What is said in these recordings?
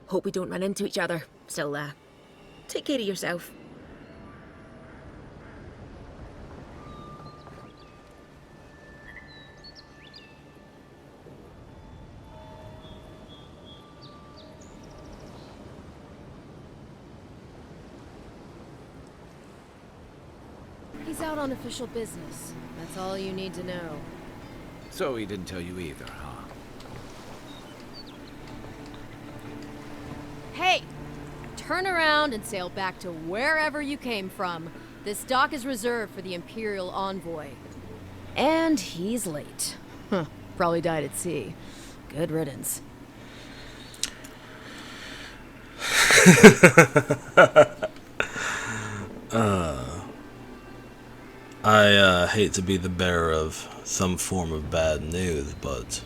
Hope we don't run into each other. Still, take care of yourself. He's out on official business. That's all you need to know. So he didn't tell you either, huh? Hey! Turn around and sail back to wherever you came from. This dock is reserved for the Imperial Envoy. And he's late. Huh. Probably died at sea. Good riddance. I hate to be the bearer of some form of bad news, but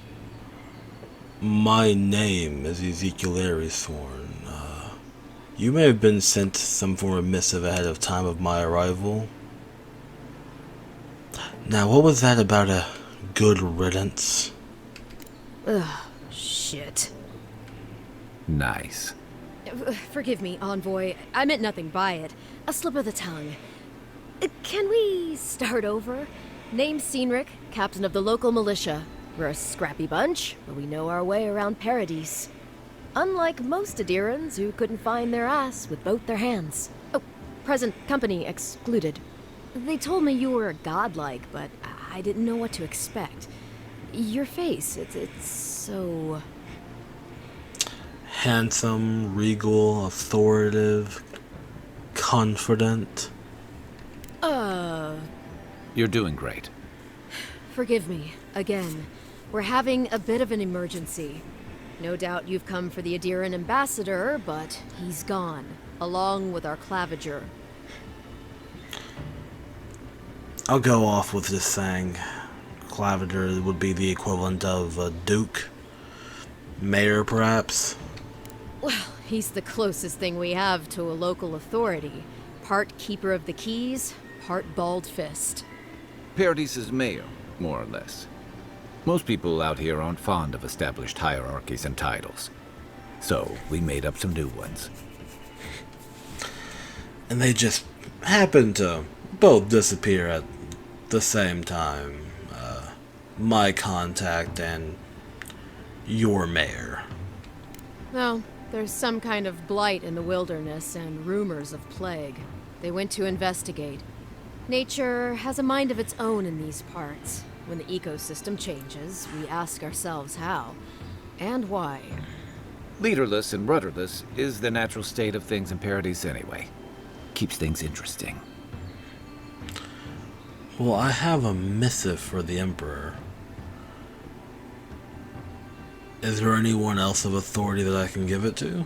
my name is Ezekiel Aressworn. You may have been sent some form of missive ahead of time of my arrival. Now, what was that about a good riddance? Ugh, shit. Nice. Forgive me, Envoy. I meant nothing by it. A slip of the tongue. Can we start over? Name's Cynric, captain of the local militia. We're a scrappy bunch, but we know our way around Paradise. Unlike most Adirans who couldn't find their ass with both their hands. Oh, present company excluded. They told me you were godlike, but I didn't know what to expect. Your face, it's so... Handsome, regal, authoritative, confident. You're doing great. Forgive me, again. We're having a bit of an emergency. No doubt you've come for the Adiran ambassador, but he's gone, along with our claviger. I'll go off with this saying. Claviger would be the equivalent of a duke. Mayor, perhaps? Well, he's the closest thing we have to a local authority. Part keeper of the keys, part bald fist. Paradise's mayor, more or less. Most people out here aren't fond of established hierarchies and titles. So, we made up some new ones. And they just happen to both disappear at the same time. My contact and your mayor. Well, there's some kind of blight in the wilderness and rumors of plague. They went to investigate. Nature has a mind of its own in these parts. When the ecosystem changes, we ask ourselves how and why. Leaderless and rudderless is the natural state of things in Paradise anyway. Keeps things interesting. Well, I have a missive for the Emperor. Is there anyone else of authority that I can give it to?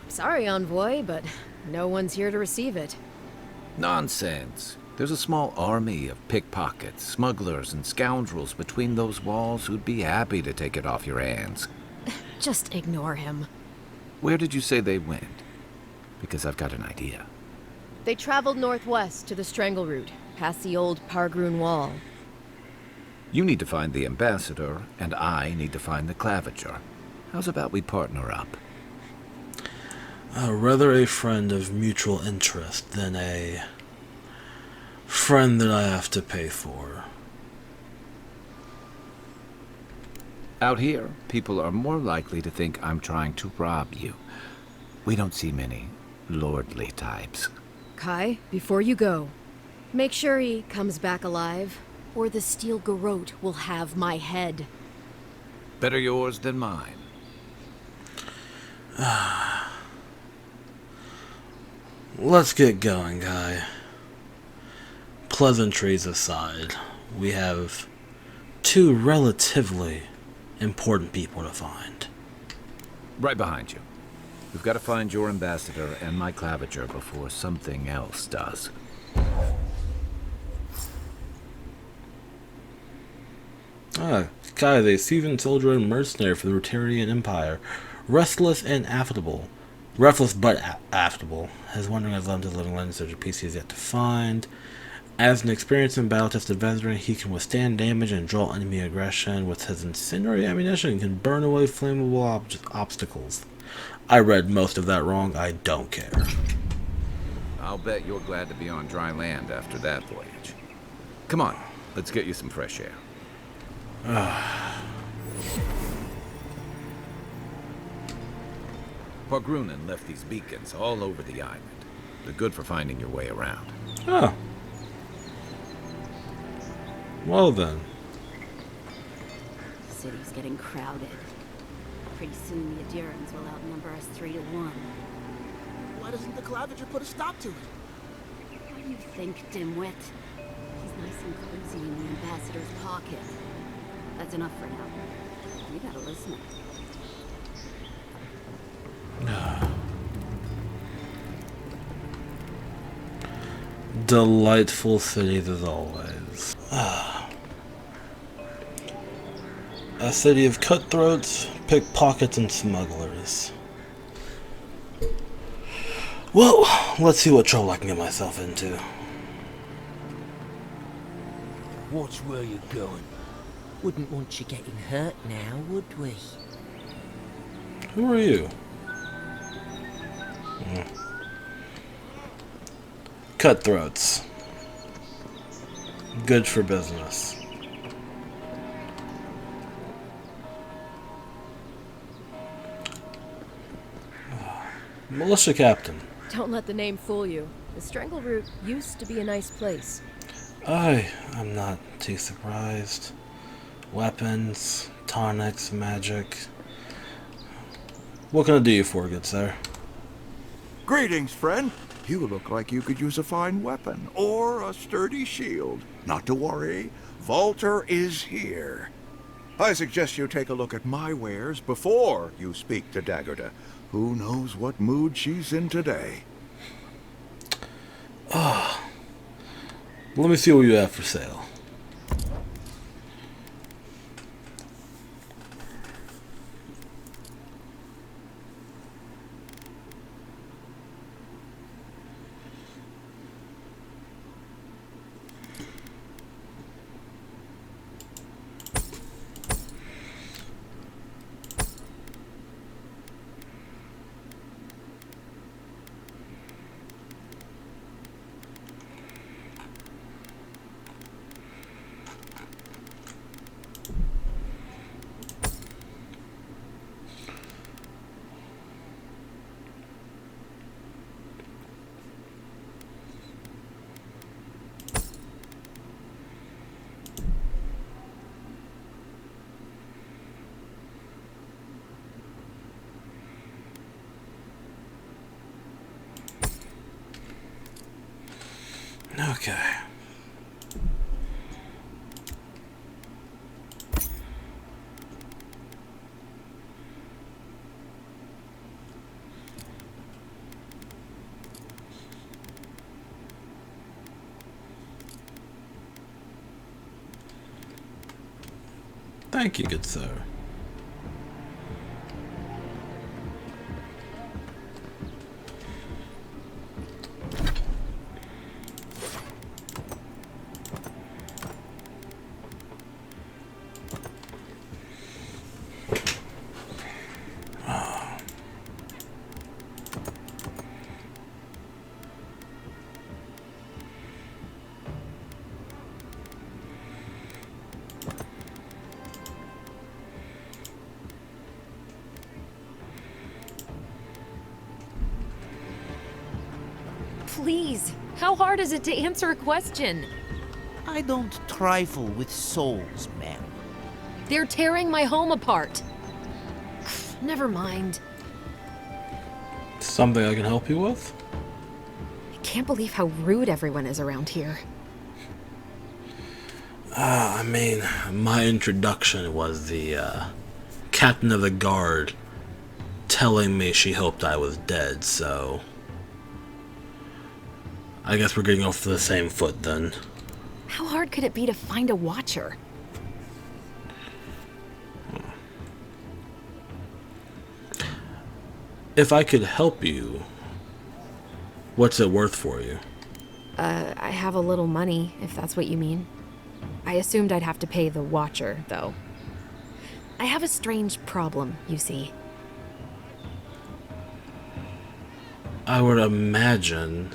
Sorry, Envoy, but no one's here to receive it. Nonsense. There's a small army of pickpockets, smugglers, and scoundrels between those walls who'd be happy to take it off your hands. Just ignore him. Where did you say they went? Because I've got an idea. They traveled northwest to the Strangle Route, past the old Pargroon Wall. You need to find the ambassador, and I need to find the claviger. How's about we partner up? Rather a friend of mutual interest than a friend that I have to pay for. Out here, people are more likely to think I'm trying to rob you. We don't see many lordly types. Kai, before you go, make sure he comes back alive, or the steel garrote will have my head. Better yours than mine. Let's get going, Guy. Pleasantries aside, we have two relatively important people to find. Right behind you. We've got to find your ambassador and my claviger before something else does. Guy, a seasoned soldier and mercenary for the Rotarian Empire. Restless and affable. Restless but affable. His wandering has led him to living legend such a piece he has yet to find. As an experienced and battle-tested veteran, he can withstand damage and draw enemy aggression with his incendiary ammunition and can burn away flammable obstacles. I read most of that wrong. I don't care. I'll bet you're glad to be on dry land after that voyage. Come on, let's get you some fresh air. Pogrunen left these beacons all over the island. They're good for finding your way around. Oh. Well then. The city's getting crowded. Pretty soon the Adirans will outnumber us 3-1. Why doesn't the Clavager put a stop to it? What do you think, dimwit? He's nice and cozy in the ambassador's pocket. That's enough for now. You gotta listen. Delightful cities as always. A city of cutthroats, pickpockets, and smugglers. Well, let's see what trouble I can get myself into. Watch where you're going. Wouldn't want you getting hurt now, would we? Who are you? Cutthroats. Good for business. Militia captain. Don't let the name fool you. The Strangle Root used to be a nice place. I'm not too surprised. Weapons, tonics, magic. What can I do you for, good sir? Greetings, friend. You look like you could use a fine weapon or a sturdy shield. Not to worry, Volter is here. I suggest you take a look at my wares before you speak to Daggerda. Who knows what mood she's in today? Let me see what you have for sale. Okay. Thank you, good sir. Please, how hard is it to answer a question? I don't trifle with souls, ma'am. They're tearing my home apart. Never mind. Something I can help you with? I can't believe how rude everyone is around here. I mean, my introduction was the captain of the guard telling me she hoped I was dead, so I guess we're getting off to the same foot then. How hard could it be to find a watcher? If I could help you, what's it worth for you? I have a little money, if that's what you mean. I assumed I'd have to pay the Watcher, though. I have a strange problem, you see. I would imagine,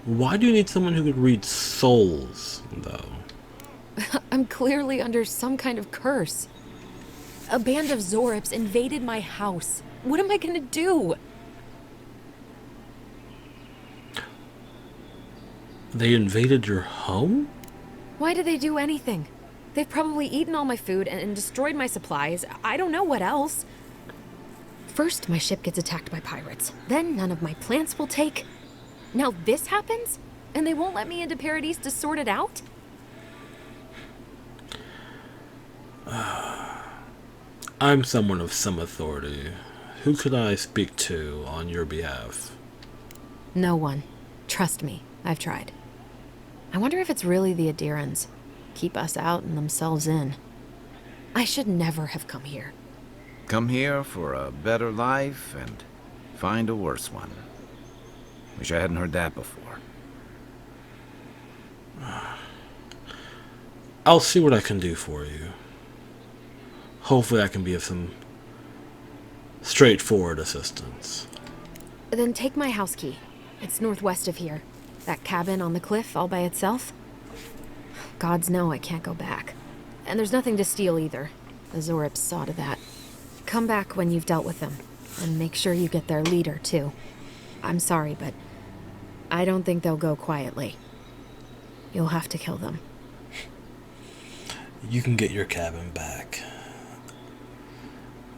why do you need someone who could read souls, though? I'm clearly under some kind of curse. A band of Zorips invaded my house. What am I gonna do? They invaded your home? Why did they do anything? They've probably eaten all my food and destroyed my supplies. I don't know what else. First, my ship gets attacked by pirates. Then none of my plants will take. Now this happens? And they won't let me into Paradise to sort it out? I'm someone of some authority. Who could I speak to on your behalf? No one. Trust me, I've tried. I wonder if it's really the Adirans. Keep us out and themselves in. I should never have come here. Come here for a better life and find a worse one. Wish I hadn't heard that before. I'll see what I can do for you. Hopefully I can be of some straightforward assistance. Then take my house key. It's northwest of here. That cabin on the cliff all by itself. Gods know I can't go back. And there's nothing to steal either. The Zorips saw to that. Come back when you've dealt with them. And make sure you get their leader, too. I'm sorry, but I don't think they'll go quietly. You'll have to kill them. You can get your cabin back.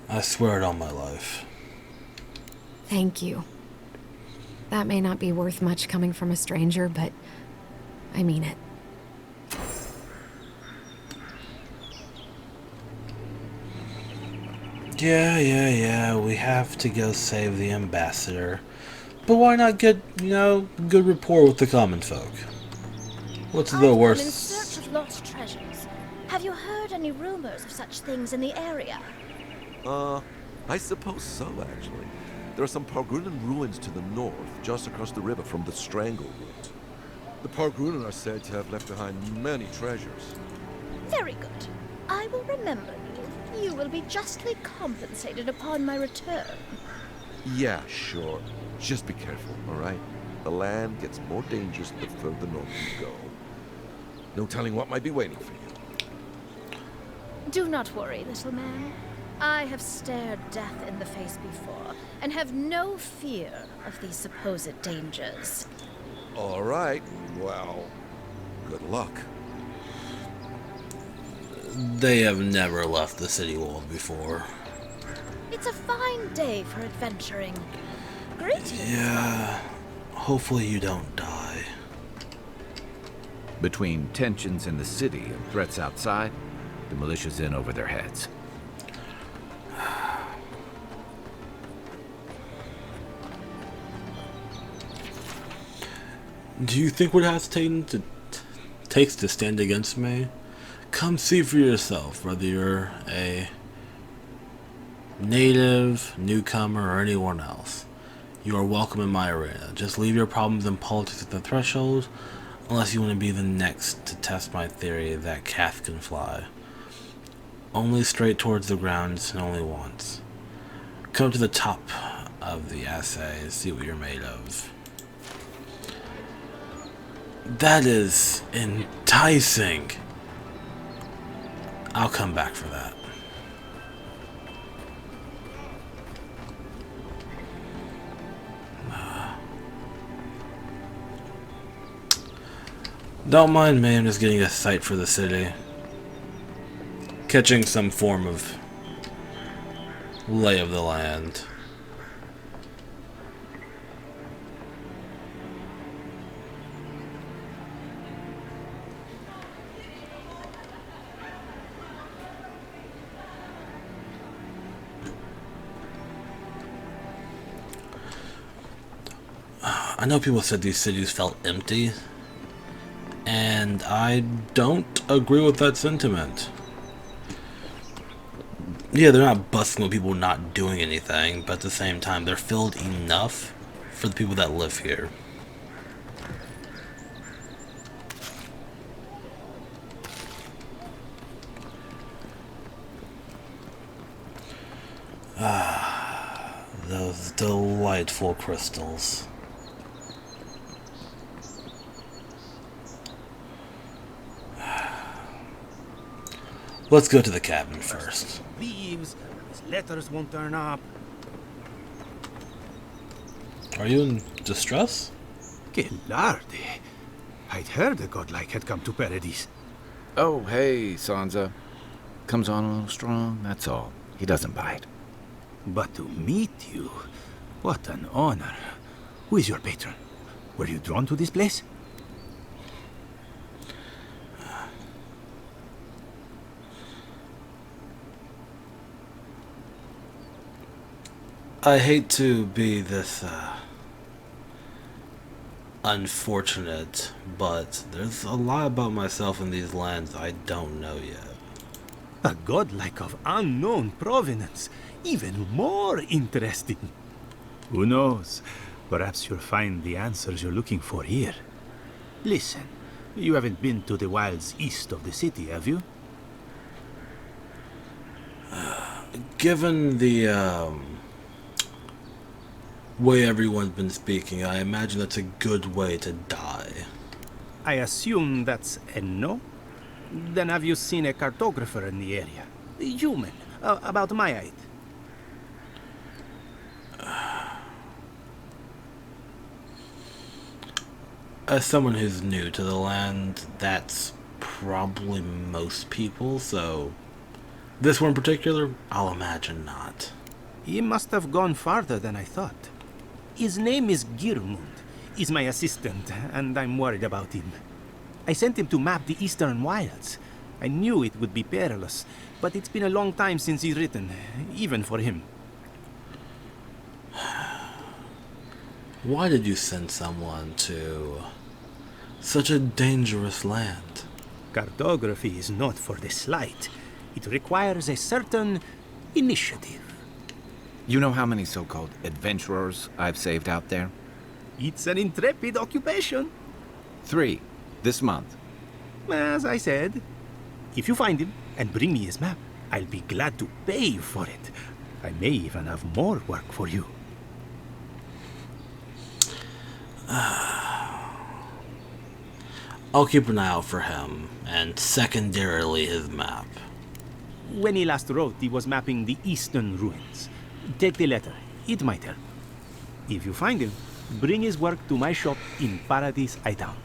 I swear it on my life. Thank you. That may not be worth much coming from a stranger, but I mean it. Yeah, we have to go save the ambassador. But why not get, good rapport with the common folk? What's the I'm in worst? search of lost treasures. Have you heard any rumors of such things in the area? I suppose so, actually. There are some Pargrunan ruins to the north, just across the river from the Strangleroot. The Pargrunan are said to have left behind many treasures. Very good. I will remember you. You will be justly compensated upon my return. Yeah, sure. Just be careful, all right? The land gets more dangerous the further north you go. No telling what might be waiting for you. Do not worry, little man. I have stared death in the face before, and have no fear of these supposed dangers. All right. Well, good luck. They have never left the city wall before. It's a fine day for adventuring. Greetings. Yeah, hopefully you don't die. Between tensions in the city and threats outside, the militia's in over their heads. Do you think what it has takes to stand against me? Come see for yourself, whether you're a native, newcomer, or anyone else. You are welcome in my arena. Just leave your problems and politics at the threshold, unless you want to be the next to test my theory that Cath can fly. Only straight towards the ground and only once. Come to the top of the assay and see what you're made of. That is enticing. I'll come back for that. Don't mind me, I'm just getting a sight for the city. Catching some form of lay of the land. I know people said these cities felt empty, and I don't agree with that sentiment. Yeah, they're not bustling with people not doing anything, but at the same time, they're filled enough for the people that live here. Those delightful crystals. Let's go to the cabin first. Thieves, his letters won't turn up. Are you in distress? Que larde. I'd heard a godlike had come to Paradise. Oh, hey, Sansa. Comes on a little strong, that's all. He doesn't bite. But to meet you, what an honor. Who is your patron? Were you drawn to this place? I hate to be this unfortunate, but there's a lot about myself in these lands I don't know yet. A godlike of unknown provenance. Even more interesting. Who knows? Perhaps you'll find the answers you're looking for here. Listen, you haven't been to the wilds east of the city, have you? Given the way everyone's been speaking, I imagine that's a good way to die. I assume that's a no? Then have you seen a cartographer in the area? A human, about my height. As someone who's new to the land, that's probably most people, so this one in particular, I'll imagine not. He must have gone farther than I thought. His name is Girmund. He's my assistant, and I'm worried about him. I sent him to map the eastern wilds. I knew it would be perilous, but it's been a long time since he's written, even for him. Why did you send someone to such a dangerous land? Cartography is not for the slight. It requires a certain initiative. You know how many so-called adventurers I've saved out there? It's an intrepid occupation. 3, this month. As I said, if you find him and bring me his map, I'll be glad to pay you for it. I may even have more work for you. I'll keep an eye out for him, and secondarily his map. When he last wrote, he was mapping the eastern ruins. Take the letter. It might help. If you find him, bring his work to my shop in Paradise Hightown.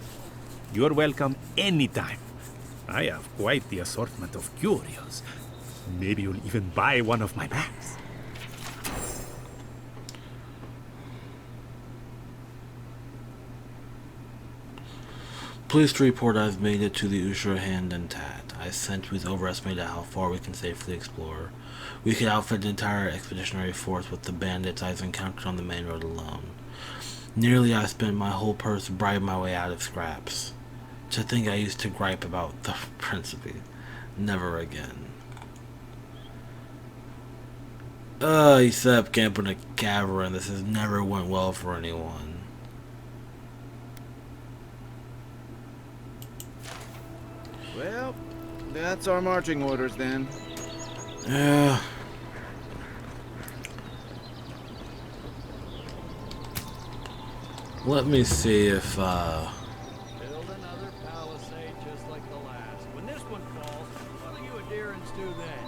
You're welcome anytime. I have quite the assortment of curios. Maybe you'll even buy one of my maps. Pleased to report I've made it to the Usher Hand intact. I sent we've overestimated how far we can safely explore. We could outfit the entire expeditionary force with the bandits I've encountered on the main road alone. Nearly I spent my whole purse bribing my way out of scraps. To think I used to gripe about the Principe. Never again. He set up camp in a cavern. This has never went well for anyone. Well, that's our marching orders then. Yeah. Let me see if Build another palisade just like the last. When this one falls, what are you adherents to then?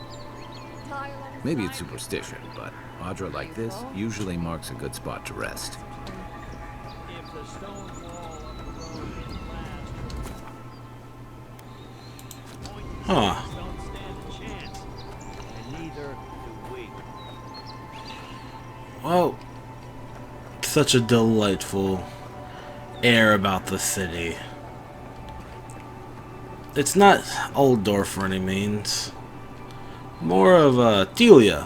Maybe it's superstition, but Audra like this usually marks a good spot to rest. If the stone wall up the road didn't last, Huh. don't stand a chance. And neither do we. Well, such a delightful air about the city. It's not Altdorf for any means. More of Telia.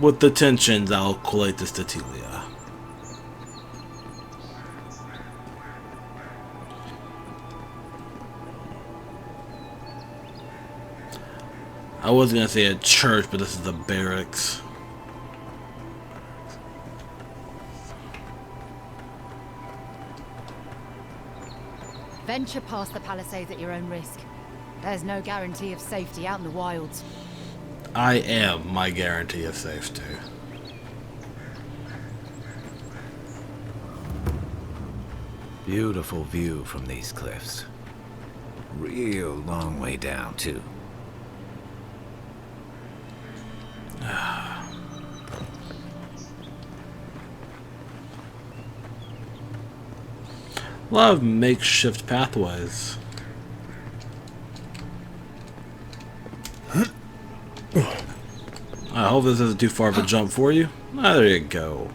With the tensions, I'll collate this to Telia. I was gonna say a church, but this is the barracks. Venture past the palisades at your own risk. There's no guarantee of safety out in the wilds. I am my guarantee of safety. Beautiful view from these cliffs. Real long way down, too. A lot of makeshift pathways. I hope this isn't too far of a jump for you. Ah, there you go.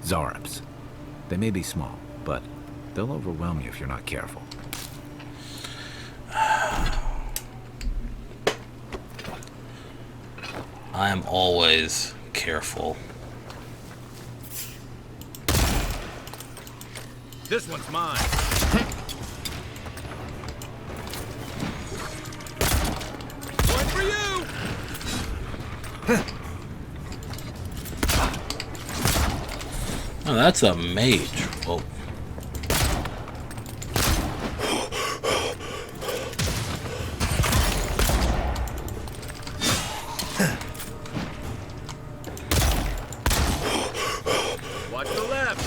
Zarops. They may be small, but they'll overwhelm you if you're not careful. I am always careful. This one's mine. One for you! Oh, that's a mage. Whoa. Watch the left.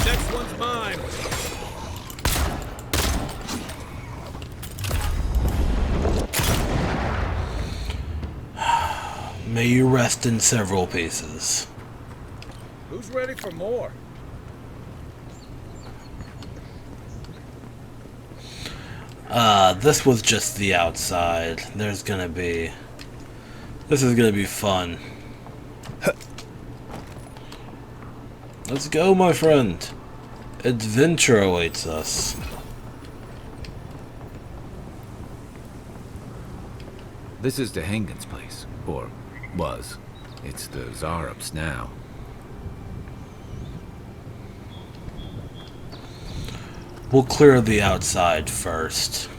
Next one's mine. May you rest in several pieces. Who's ready for more? This was just the outside. This is gonna be fun. Let's go, my friend. Adventure awaits us. This is the Hengen's place, or was. It's the Zarops now. We'll clear the outside first.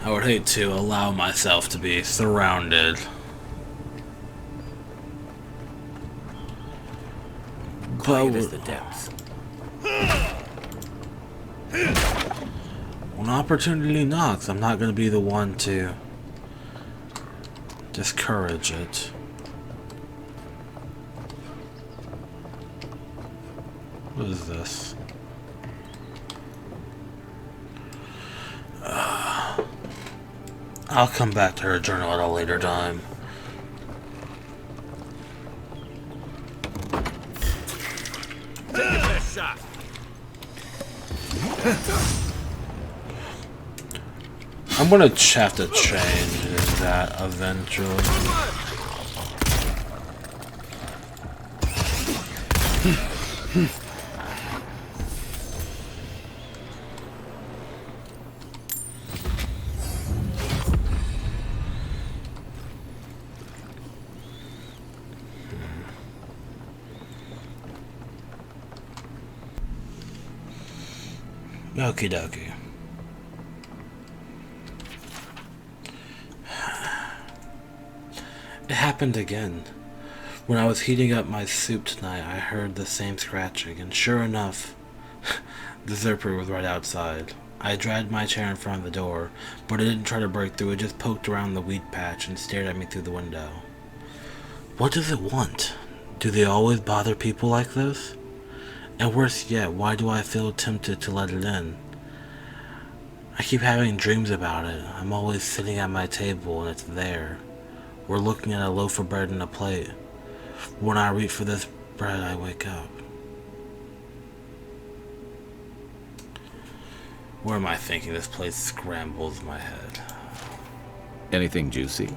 I would hate to allow myself to be surrounded. Quiet as the depths. When opportunity knocks, I'm not going to be the one to discourage it. What is this? I'll come back to her journal at a later time. Take your best shot. I'm gonna have to change that eventually. Okie dokie. It happened again. When I was heating up my soup tonight, I heard the same scratching, and sure enough, the zipper was right outside. I dragged my chair in front of the door, but it didn't try to break through. It just poked around the wheat patch and stared at me through the window. What does it want? Do they always bother people like this? And worse yet, why do I feel tempted to let it in? I keep having dreams about it. I'm always sitting at my table and it's there. We're looking at a loaf of bread and a plate. When I reach for this bread, I wake up. What am I thinking? This place scrambles my head. Anything juicy?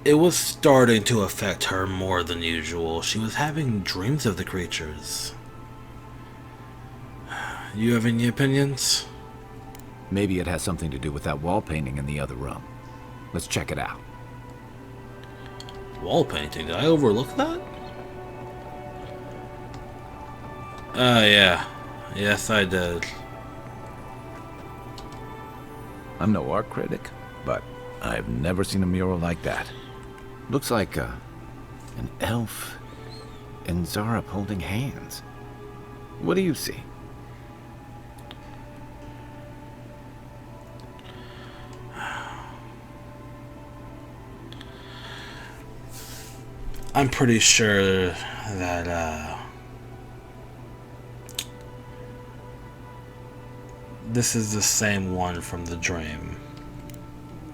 It was starting to affect her more than usual. She was having dreams of the creatures. You have any opinions? Maybe it has something to do with that wall painting in the other room. Let's check it out. Wall painting? Did I overlook that? Yeah. Yes, I did. I'm no art critic, but I've never seen a mural like that. Looks like an elf and Zara holding hands. What do you see? I'm pretty sure that this is the same one from the dream.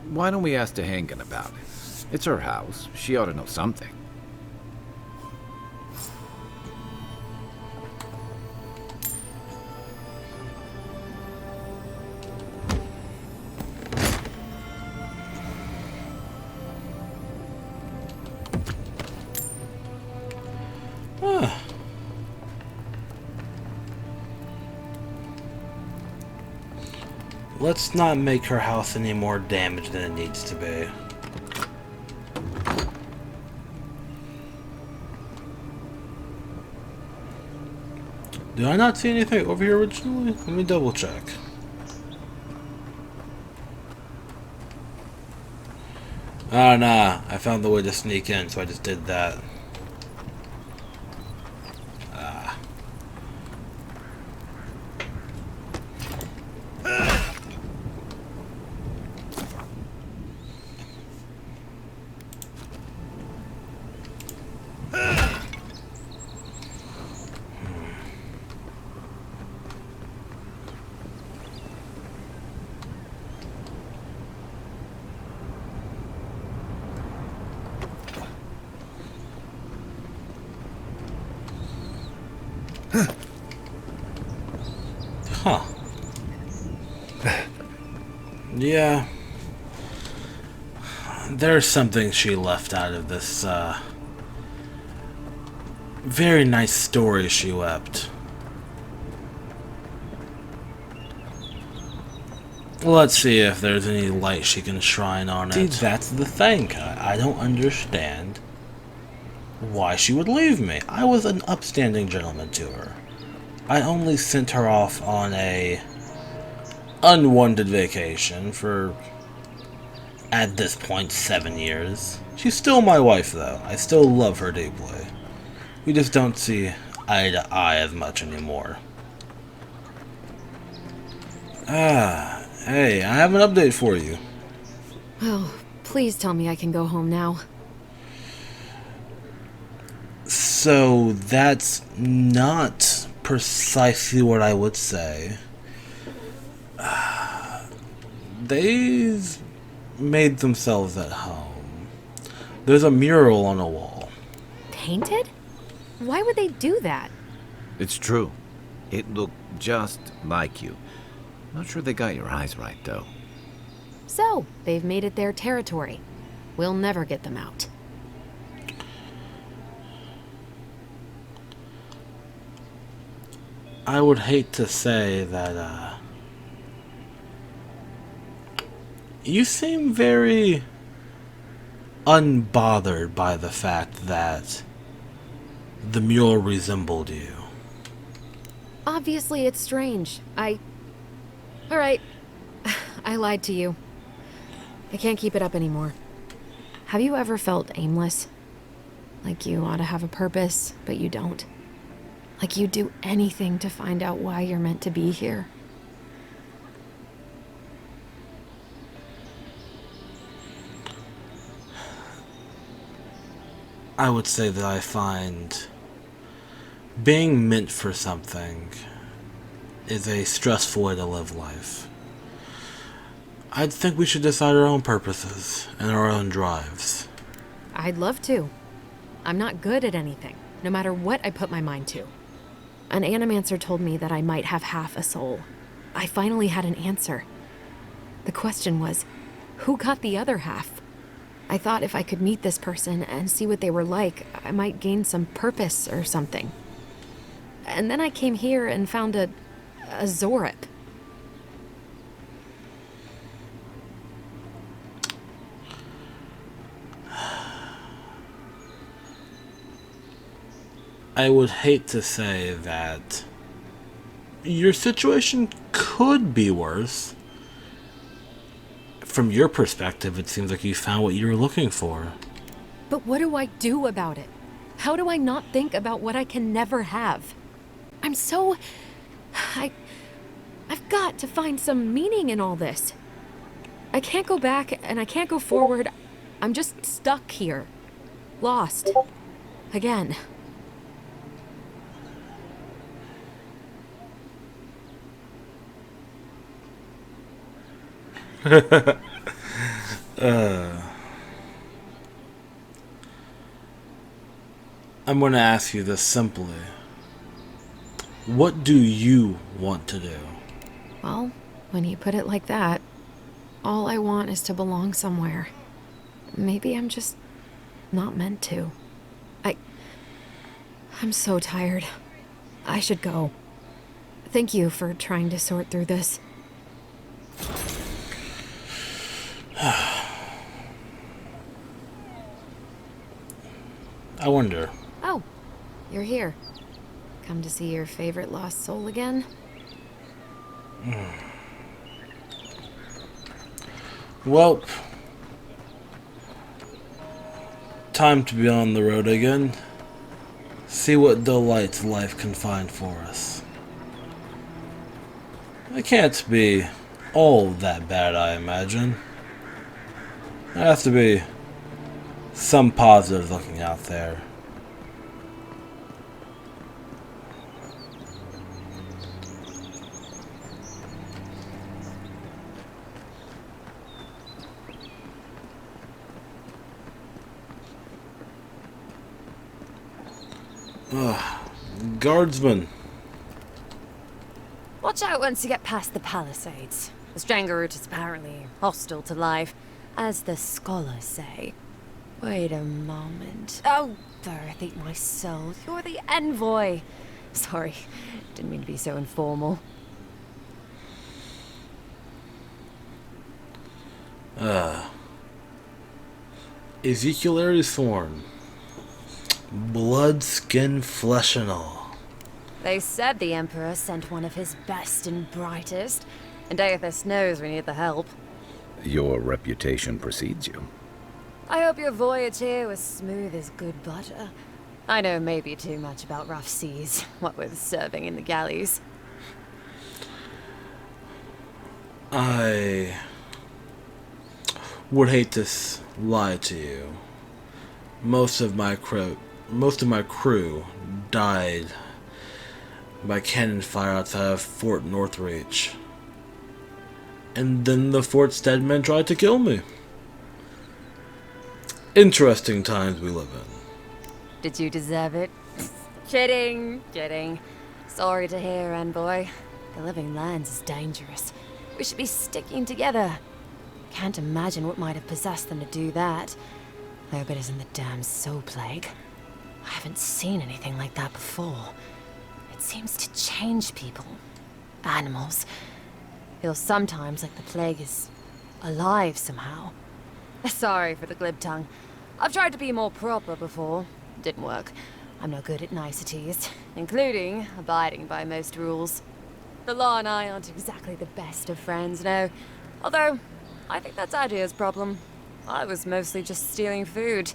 Why don't we ask Tehangan about it? It's her house. She ought to know something. Let's not make her house any more damaged than it needs to be. Did I not see anything over here originally? Let me double check. Oh nah, I found the way to sneak in, so I just did that. Huh. Yeah. There's something she left out of this, very nice story she wept. Let's see if there's any light she can shine on it. See, that's the thing. I don't understand why she would leave me. I was an upstanding gentleman to her. I only sent her off on a unwanted vacation for, at this point, 7 years. She's still my wife, though. I still love her deeply. We just don't see eye to eye as much anymore. Hey, I have an update for you. Oh, please tell me I can go home now. So, that's not precisely what I would say. They've made themselves at home. There's a mural on a wall. Painted? Why would they do that? It's true. It looked just like you. Not sure they got your eyes right, though. So, they've made it their territory. We'll never get them out. I would hate to say that, you seem very unbothered by the fact that the mural resembled you. Obviously, it's strange. Alright. I lied to you. I can't keep it up anymore. Have you ever felt aimless? Like you ought to have a purpose, but you don't? Like you'd do anything to find out why you're meant to be here? I would say that I find being meant for something is a stressful way to live life. I think we should decide our own purposes and our own drives. I'd love to. I'm not good at anything, no matter what I put my mind to. An animancer told me that I might have half a soul. I finally had an answer. The question was, who got the other half? I thought if I could meet this person and see what they were like, I might gain some purpose or something. And then I came here and found a Zorip. I would hate to say that your situation could be worse. From your perspective, it seems like you found what you were looking for. But what do I do about it? How do I not think about what I can never have? I've got to find some meaning in all this. I can't go back and I can't go forward. I'm just stuck here. Lost. Again. I'm going to ask you this simply. What do you want to do? Well, when you put it like that, all I want is to belong somewhere. Maybe I'm just not meant to. I'm so tired. I should go. Thank you for trying to sort through this. I wonder. Oh, you're here. Come to see your favorite lost soul again? Well, time to be on the road again. See what delights life can find for us. It can't be all that bad, I imagine. There has to be some positive looking out there. Guardsman. Watch out once you get past the palisades. The Stranger route is apparently hostile to life, as the scholars say. Wait a moment. Oh, Birth, eat my soul. You're the envoy. Sorry, didn't mean to be so informal. Ezekiel Aressworn. Blood, skin, flesh and all. They said the Emperor sent one of his best and brightest, and Aethys knows we need the help. Your reputation precedes you. I hope your voyage here was smooth as good butter. I know maybe too much about rough seas, what with serving in the galleys. I would hate to lie to you. Most of my crew died by cannon fire outside of Fort Northreach. And then the Fort's dead men tried to kill me. Interesting times we live in. Did you deserve it? Kidding. Sorry to hear, Envoy. The living lands is dangerous. We should be sticking together. Can't imagine what might have possessed them to do that. I hope it isn't the damn soul plague. I haven't seen anything like that before. It seems to change people. Animals. Feels sometimes like the plague is alive somehow. Sorry for the glib tongue. I've tried to be more proper before. Didn't work. I'm no good at niceties, including abiding by most rules. The law and I aren't exactly the best of friends, no. Although, I think that's Adia's problem. I was mostly just stealing food.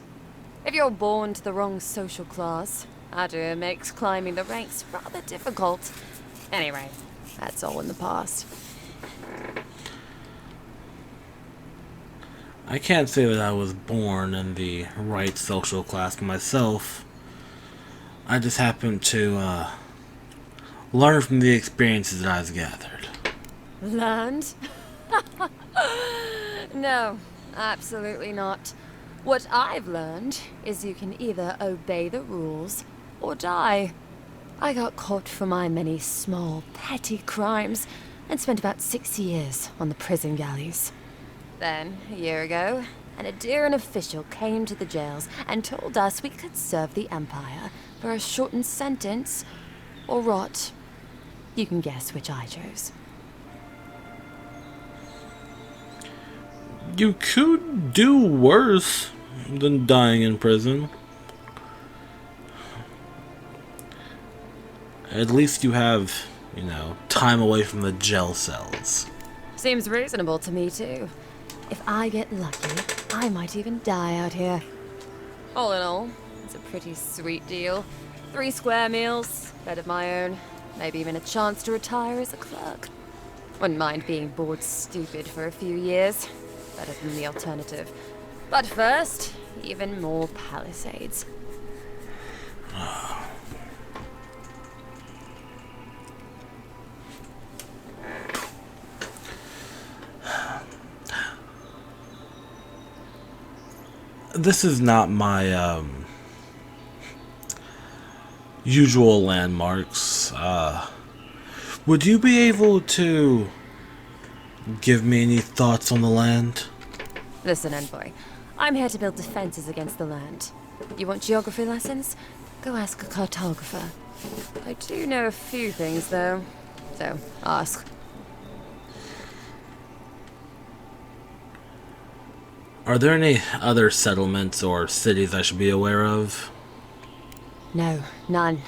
If you're born to the wrong social class, Adia makes climbing the ranks rather difficult. Anyway, that's all in the past. I can't say that I was born in the right social class myself. I just happened to learn from the experiences that I've gathered. Learned? No, absolutely not. What I've learned is you can either obey the rules or die. I got caught for my many small, petty crimes and spent about 6 years on the prison galleys. Then, a year ago, an Adiran official came to the jails and told us we could serve the Empire for a shortened sentence or rot. You can guess which I chose. You could do worse than dying in prison. At least you have, you know, time away from the jail cells. Seems reasonable to me, too. If I get lucky, I might even die out here. All in all, it's a pretty sweet deal. 3 square meals, bed of my own, maybe even a chance to retire as a clerk. Wouldn't mind being bored stupid for a few years. Better than the alternative. But first, even more Palisades. This is not my usual landmarks. Would you be able to give me any thoughts on the land? Listen, envoy. I'm here to build defenses against the land. You want geography lessons? Go ask a cartographer. I do know a few things, though. So, ask. Are there any other settlements or cities I should be aware of? No, none.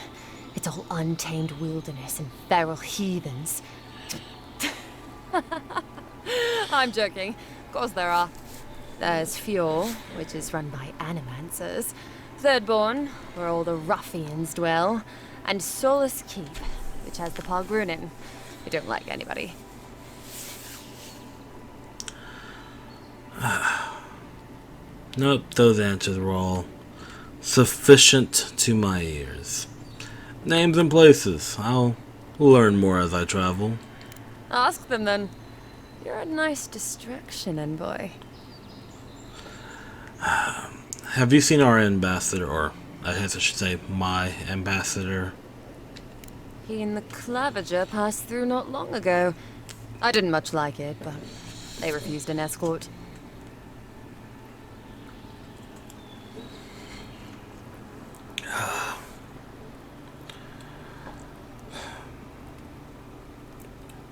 It's all untamed wilderness and feral heathens. I'm joking. Of course there are. There's Fjord, which is run by animancers. Thirdborn, where all the ruffians dwell. And Solus Keep, which has the Pargrunin, who don't like anybody. Nope, those answers were all sufficient to my ears. Names and places. I'll learn more as I travel. Ask them then. You're a nice distraction, envoy. Have you seen our ambassador, or I guess I should say my ambassador? He and the Clavager passed through not long ago. I didn't much like it, but they refused an escort.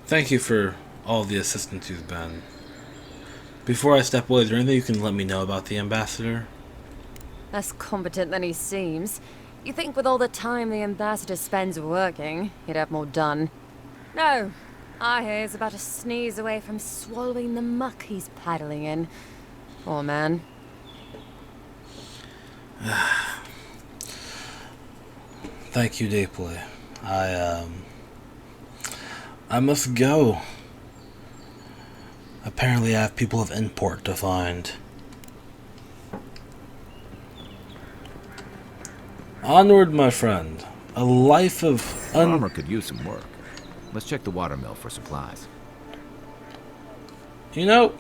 Thank you for all the assistance you've been. Before I step away, is there anything you can let me know about the ambassador? Less competent than he seems. You think with all the time the ambassador spends working, he'd have more done. No. I hear he's about to sneeze away from swallowing the muck he's paddling in. Poor man. Thank you deeply. I must go. Apparently I have people of import to find. Onward, my friend. A life of Farmer could use some work. Let's check the watermill for supplies. You know,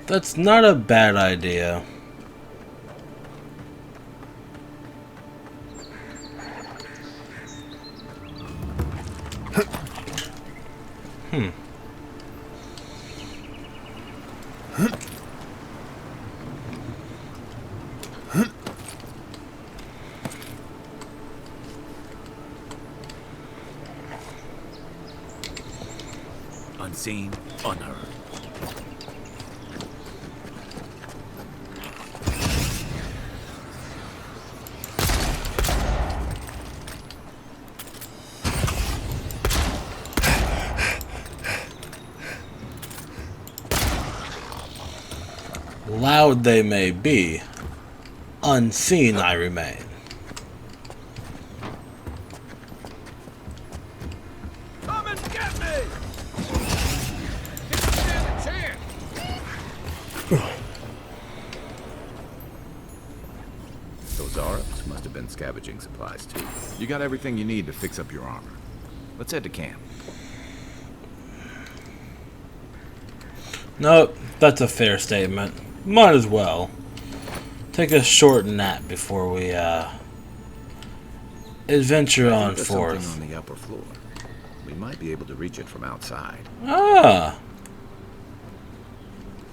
that's not a bad idea. Unseen, unheard. Loud they may be, unseen I remain. Come and get me! Didn't stand a chance! Those Arabs must have been scavenging supplies too. You got everything you need to fix up your armor. Let's head to camp. Nope, that's a fair statement. Might as well. Take a short nap before we, adventure on There's forth. something on the upper floor. We might be able to reach it from outside. Ah.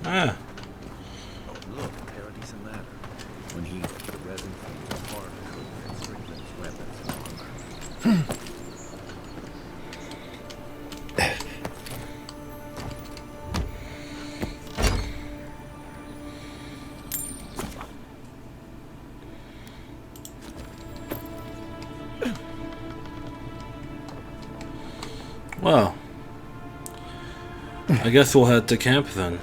Oh, look, a paradisant ladder. When he the resin fumes apart, and strengthens weapons and armor. Well, I guess we'll head to camp then.